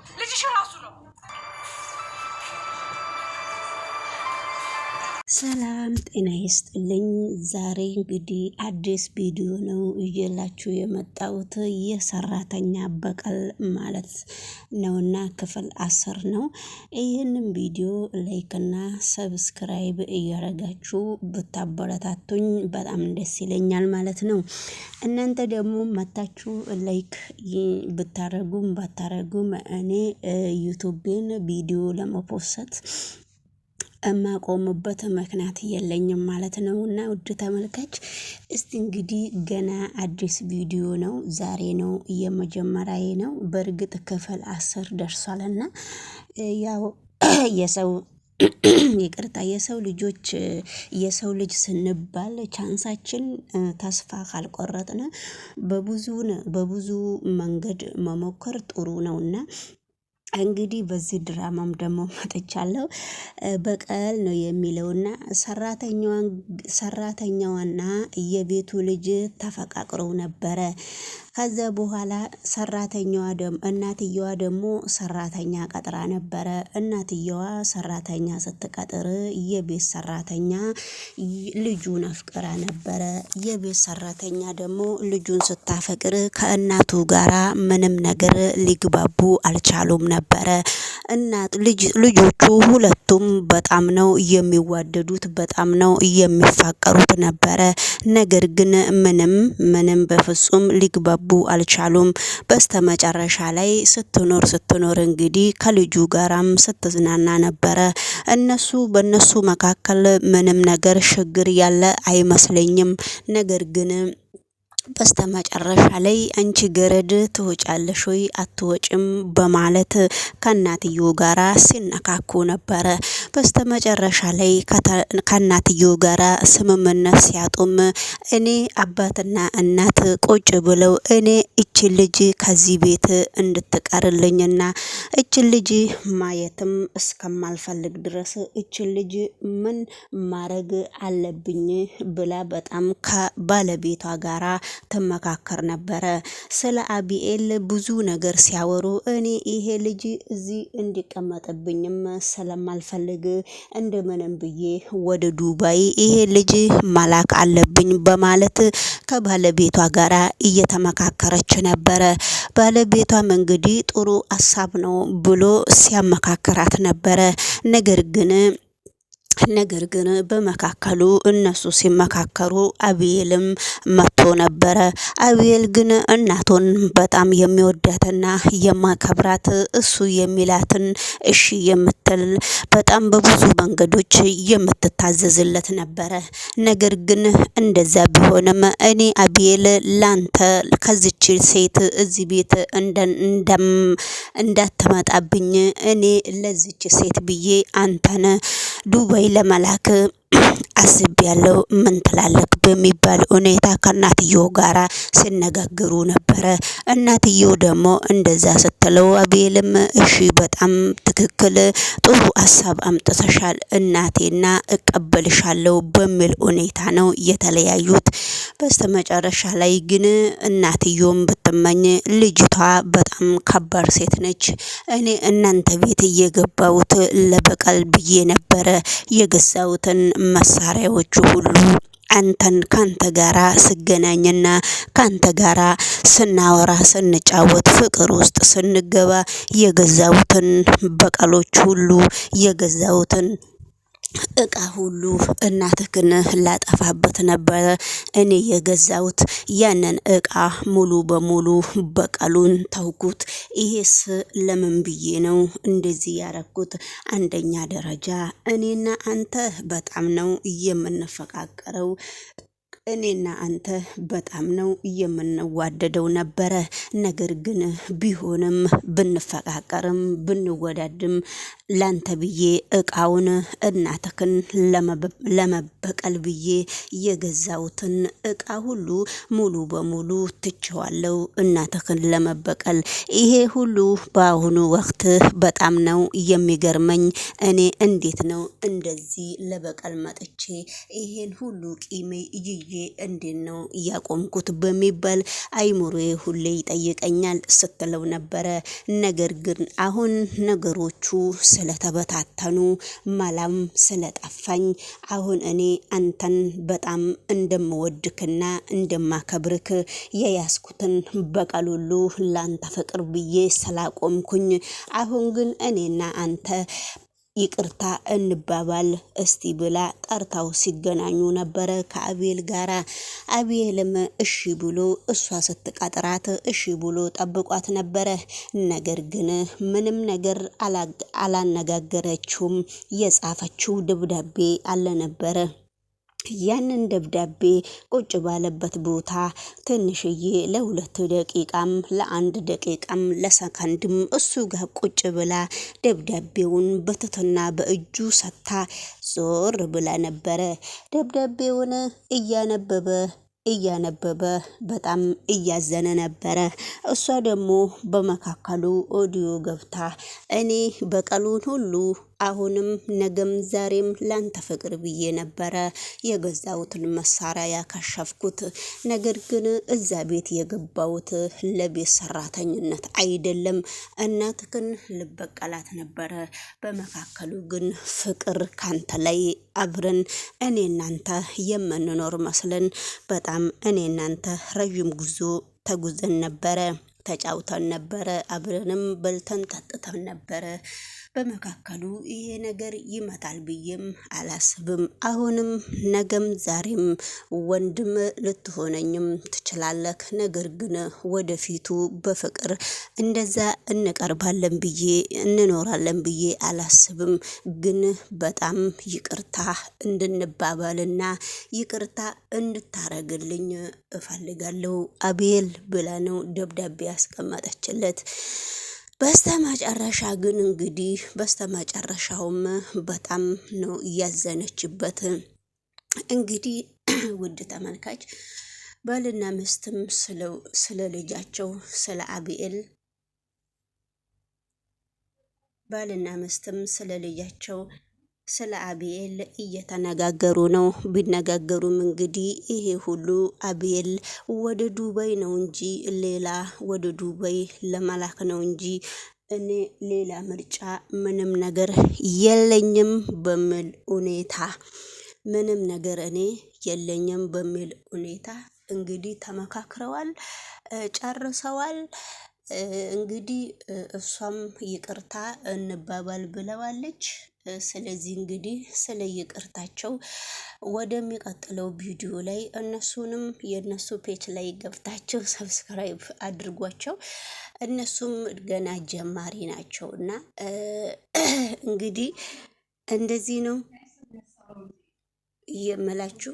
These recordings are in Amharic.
ልጅሽ ራሱ ነው። ሰላም ጤና ይስጥልኝ። ዛሬ እንግዲህ አዲስ ቪዲዮ ነው እየላችሁ የመጣሁት የሰራተኛ በቀል ማለት ነውና ክፍል 10 ነው። ይህንን ቪዲዮ ላይክና ሰብስክራይብ እያረጋችሁ ብታበረታቱኝ በጣም ደስ ይለኛል ማለት ነው። እናንተ ደግሞ መታችሁ ላይክ ብታረጉም ባታረጉም እኔ ዩቲዩብን ቪዲዮ ለመፖስት እማቆምበት ምክንያት የለኝም ማለት ነው። እና ውድ ተመልካች እስቲ እንግዲህ ገና አዲስ ቪዲዮ ነው፣ ዛሬ ነው የመጀመሪያዬ ነው። በእርግጥ ክፍል 10 ደርሷልና ያው የሰው ይቅርታ የሰው ልጅ ስንባል ቻንሳችን ተስፋ ካልቆረጥን በብዙ መንገድ መሞከር ጥሩ ነውና እንግዲህ በዚህ ድራማም ደግሞ መጥቻለሁ። በቀል ነው የሚለውና ሰራተኛዋና የቤቱ ልጅ ተፈቃቅረው ነበረ። ከዛ በኋላ እናትየዋ ደግሞ ሰራተኛ ቀጥራ ነበረ። እናትየዋ ሰራተኛ ስትቀጥር የቤት ሰራተኛ ልጁን አፍቅራ ነበረ። የቤት ሰራተኛ ደግሞ ልጁን ስታፈቅር ከእናቱ ጋራ ምንም ነገር ሊግባቡ አልቻሉም ነበረ። ልጆቹ ሁለቱም በጣም ነው የሚዋደዱት፣ በጣም ነው የሚፋቀሩት ነበረ። ነገር ግን ምንም በፍጹም ሊግባቡ አልቻሉም። በስተመጨረሻ ላይ ስትኖር እንግዲህ ከልጁ ጋራም ስትዝናና ነበረ። በእነሱ መካከል ምንም ነገር ችግር ያለ አይመስለኝም። ነገር ግን በስተመጨረሻ ላይ አንቺ ገረድ ትወጫለሽ ወይ አትወጭም በማለት ከእናትየው ጋራ ሲነካኩ ነበረ። በስተመጨረሻ ላይ ከእናትየው ጋራ ስምምነት ሲያጡም እኔ አባትና እናት ቁጭ ብለው እኔ እቺ ልጅ ከዚህ ቤት እንድትቀርልኝና እቺ ልጅ ማየትም እስከማልፈልግ ድረስ እቺ ልጅ ምን ማረግ አለብኝ ብላ በጣም ከባለቤቷ ጋራ ትመካከር ነበረ። ስለ አቢኤል ብዙ ነገር ሲያወሩ እኔ ይሄ ልጅ እዚህ እንዲቀመጥብኝም ስለማልፈልግ እንደምንም ብዬ ወደ ዱባይ ይሄ ልጅ መላክ አለብኝ በማለት ከባለቤቷ ጋራ እየተመካከረች ነበረ። ባለቤቷም እንግዲህ ጥሩ ሀሳብ ነው ብሎ ሲያመካክራት ነበረ። ነገር ግን በመካከሉ እነሱ ሲመካከሩ አቢኤልም መጥቶ ነበረ። አቢኤል ግን እናቱን በጣም የሚወዳትና የማከብራት እሱ የሚላትን እሺ የምትል በጣም በብዙ መንገዶች የምትታዘዝለት ነበረ። ነገር ግን እንደዛ ቢሆንም እኔ አቢኤል ላንተ ከዚች ሴት እዚህ ቤት እንዳትመጣብኝ እኔ ለዚች ሴት ብዬ አንተን ዱባይ ለመላክ አስቤያለሁ ምን ትላለህ በሚባል ሁኔታ ከእናትየው ጋራ ሲነጋገሩ ነበረ። እናትየው ደግሞ እንደዛ ስትለው አቢኤልም እሺ በጣም ትክክል ጥሩ ሀሳብ አምጥተሻል እናቴና እቀበልሻለሁ በሚል ሁኔታ ነው የተለያዩት። በስተመጨረሻ ላይ ግን እናትየውም ብትመኝ ልጅቷ በጣም ከባድ ሴት ነች። እኔ እናንተ ቤት እየገባሁት ለበቀል ብዬ ነበረ የገዛሁትን መሳሪያዎቹ ሁሉ ካንተ ጋራ ስገናኝና ካንተ ጋራ ስናወራ ስንጫወት ፍቅር ውስጥ ስንገባ የገዛሁትን በቀሎች ሁሉ የገዛሁትን እቃ ሁሉ እናትህን ላጠፋበት ነበረ እኔ የገዛሁት። ያንን እቃ ሙሉ በሙሉ በቀሉን ተውኩት። ይሄስ ለምን ብዬ ነው እንደዚህ ያረኩት? አንደኛ ደረጃ እኔና አንተ በጣም ነው የምንፈቃቀረው። እኔና አንተ በጣም ነው የምንዋደደው ነበረ። ነገር ግን ቢሆንም ብንፈቃቀርም ብንወዳድም ላንተ ብዬ እቃውን እናትክን ለመበቀል ብዬ የገዛውትን እቃ ሁሉ ሙሉ በሙሉ ትቼዋለሁ እናትክን ለመበቀል። ይሄ ሁሉ በአሁኑ ወቅት በጣም ነው የሚገርመኝ። እኔ እንዴት ነው እንደዚህ ለበቀል መጥቼ ይሄን ሁሉ ቂሜ ይዤ እንዴት ነው እያቆምኩት በሚባል አይምሮዬ ሁሌ ይጠይቀኛል ስትለው ነበረ። ነገር ግን አሁን ነገሮቹ ስለተበታተኑ መላም ስለጠፋኝ አሁን እኔ አንተን በጣም እንደምወድክና እንደማከብርክ የያዝኩትን በቀል ሁሉ ላንተ ፍቅር ብዬ ስላቆምኩኝ አሁን ግን እኔና አንተ ይቅርታ እንባባል እስቲ ብላ ጠርታው ሲገናኙ ነበረ ከአቤል ጋራ። አቤልም እሺ ብሎ እሷ ስትቀጥራት እሺ ብሎ ጠብቋት ነበረ። ነገር ግን ምንም ነገር አላነጋገረችውም። የጻፈችው ደብዳቤ አልነበረ። ያንን ደብዳቤ ቁጭ ባለበት ቦታ ትንሽዬ ለ2 ደቂቃም ለ1 ደቂቃም ለሰከንድም እሱ ጋር ቁጭ ብላ ደብዳቤውን በትትና በእጁ ሰታ ዞር ብላ ነበረ። ደብዳቤውን እያነበበ በጣም እያዘነ ነበረ። እሷ ደግሞ በመካከሉ ኦዲዮ ገብታ እኔ በቀሉን ሁሉ አሁንም ነገም ዛሬም ላንተ ፍቅር ብዬ ነበረ የገዛውትን መሳሪያ ያከሸፍኩት። ነገር ግን እዛ ቤት የገባውት ለቤት ሰራተኝነት አይደለም፣ እናትክን ልበቀላት ነበረ። በመካከሉ ግን ፍቅር ካንተ ላይ አብረን እኔ እናንተ የምንኖር መስለን በጣም እኔ እናንተ ረጅም ጉዞ ተጉዘን ነበረ። ተጫውተን ነበረ። አብረንም በልተን ጠጥተን ነበረ። በመካከሉ ይሄ ነገር ይመጣል ብዬም አላስብም። አሁንም ነገም ዛሬም ወንድም ልትሆነኝም ትችላለህ። ነገር ግን ወደፊቱ በፍቅር እንደዛ እንቀርባለን ብዬ እንኖራለን ብዬ አላስብም። ግን በጣም ይቅርታ እንድንባባልና ይቅርታ እንድታረግልኝ እፈልጋለሁ አቤል ብላ ነው ደብዳቤ ያስቀመጠችለት። በስተመጨረሻ ግን እንግዲህ በስተመጨረሻውም በጣም ነው እያዘነችበት። እንግዲህ ውድ ተመልካች ባልና ሚስትም ስለ ልጃቸው ስለ አቤል ባልና ሚስትም ስለ ልጃቸው ስለ አቤል እየተነጋገሩ ነው። ቢነጋገሩም እንግዲህ ይሄ ሁሉ አቤል ወደ ዱባይ ነው እንጂ ሌላ ወደ ዱባይ ለመላክ ነው እንጂ እኔ ሌላ ምርጫ ምንም ነገር የለኝም በሚል ሁኔታ ምንም ነገር እኔ የለኝም በሚል ሁኔታ እንግዲህ ተመካክረዋል፣ ጨርሰዋል። እንግዲህ እሷም ይቅርታ እንባባል ብለዋለች። ስለዚህ እንግዲህ ስለ ይቅርታቸው ወደሚቀጥለው ቪዲዮ ላይ እነሱንም የነሱ ፔጅ ላይ ገብታቸው ሰብስክራይብ አድርጓቸው። እነሱም ገና ጀማሪ ናቸው እና እንግዲህ እንደዚህ ነው የምላችሁ።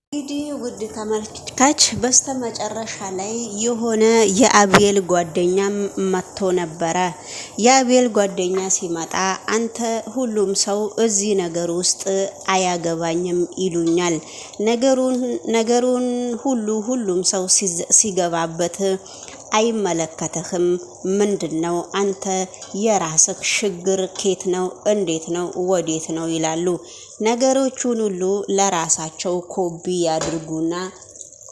እንግዲህ ውድ ተመልካች በስተመጨረሻ ላይ የሆነ የአቤል ጓደኛም መጥቶ ነበረ። የአቤል ጓደኛ ሲመጣ አንተ ሁሉም ሰው እዚህ ነገር ውስጥ አያገባኝም ይሉኛል። ነገሩን ሁሉም ሰው ሲገባበት አይመለከትህም። ምንድነው አንተ የራስህ ችግር ኬት ነው እንዴት ነው ወዴት ነው ይላሉ። ነገሮቹን ሁሉ ለራሳቸው ኮቢ ያድርጉና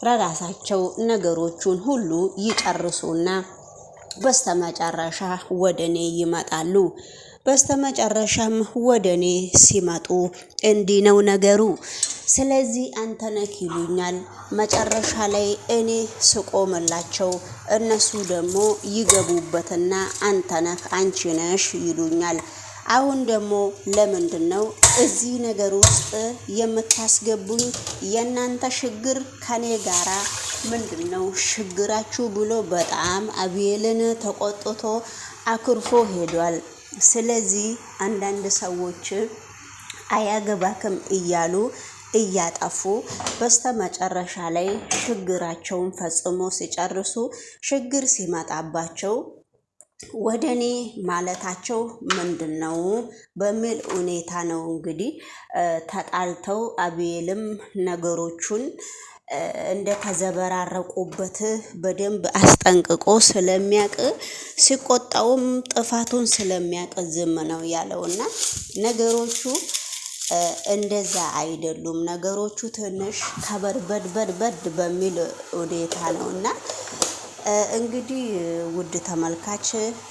ለራሳቸው ነገሮቹን ሁሉ ይጨርሱና በስተመጨረሻ ወደኔ ይመጣሉ። በስተመጨረሻም ወደኔ ሲመጡ እንዲህ ነው ነገሩ፣ ስለዚህ አንተ ነህ ይሉኛል። መጨረሻ ላይ እኔ ስቆምላቸው እነሱ ደግሞ ይገቡበትና አንተ ነህ አንቺ ነሽ ይሉኛል። አሁን ደግሞ ለምንድነው እዚህ ነገር ውስጥ የምታስገቡኝ? የእናንተ ችግር ከኔ ጋራ ምንድነው ችግራችሁ ብሎ በጣም አቤልን ተቆጥቶ አኩርፎ ሄዷል። ስለዚህ አንዳንድ ሰዎች አያገባክም እያሉ እያጠፉ በስተመጨረሻ ላይ ችግራቸውን ፈጽሞ ሲጨርሱ ችግር ሲመጣባቸው ወደኔ ማለታቸው ምንድነው በሚል ሁኔታ ነው እንግዲህ ተጣልተው አቤልም ነገሮቹን እንደተዘበራረቁበት በደንብ አስጠንቅቆ ስለሚያቅ ሲቆጣውም ጥፋቱን ስለሚያቅ ዝም ነው ያለውና ነገሮቹ እንደዛ አይደሉም። ነገሮቹ ትንሽ ከበድበድበድበድ በሚል ሁኔታ ነውና እንግዲህ ውድ ተመልካች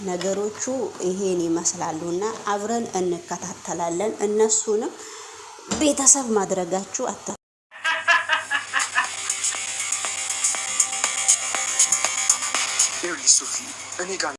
ነገሮቹ ይሄን ይመስላሉና አብረን እንከታተላለን። እነሱንም ቤተሰብ ማድረጋችሁ ሶፊ እኔ ጋር